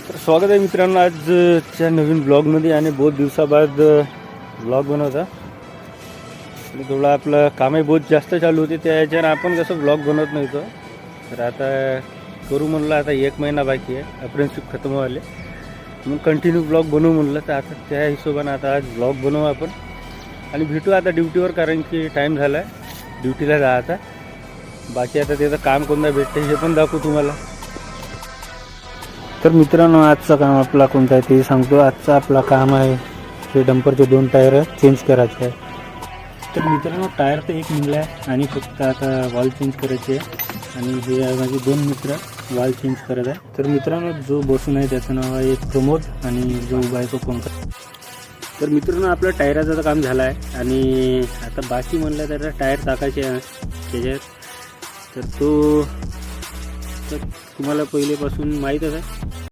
तर स्वागत आहे मित्रांनो आजच्या नवीन ब्लॉगमध्ये आणि बहुत दिवसाबाद ब्लॉग बनवता आणि थोडं आपलं कामही बहुत जास्त चालू होते त्या ह्याच्यानं आपण कसं ब्लॉग बनवत नव्हतो. तर आता करू म्हणलं, आता 1 महिना बाकी आहे अप्रेंटिसशिप खतम व्हायला, मग कंटिन्यू ब्लॉग बनवू म्हणलं. तर आता त्या हिशोबानं आता आज ब्लॉग बनवू आपण आणि भेटू आता ड्युटीवर, कारण की टाईम झाला आहे ड्युटीला जा. आता बाकी आता त्याचं काम कोणतं भेटते हे पण दाखवू तुम्हाला. तर मित्रांनो आजचं काम आपला कोणतं आहे ते सांगतो. आजचं आपला काम आहे हे डंपरचे 2 टायर चेंज करायचे आहे. तर मित्रांनो टायर तर एक निघला आहे आणि फक्त आता वॉल चेंज करायची आहे आणि हे आहे माझे 2 मित्र वॉल चेंज करत आहे. तर मित्रांनो जो बसून आहे त्याचं नाव आहे प्रमोद आणि जो उभा आहे तो पंकज. तर मित्रांनो आपलं टायराचं तर काम झालं आहे आणि आता बाकी म्हणलं तर टायर टाकायचे आहे त्याच्यात. तर तो तर तुम्हाला पहिलेपासून माहीतच आहे.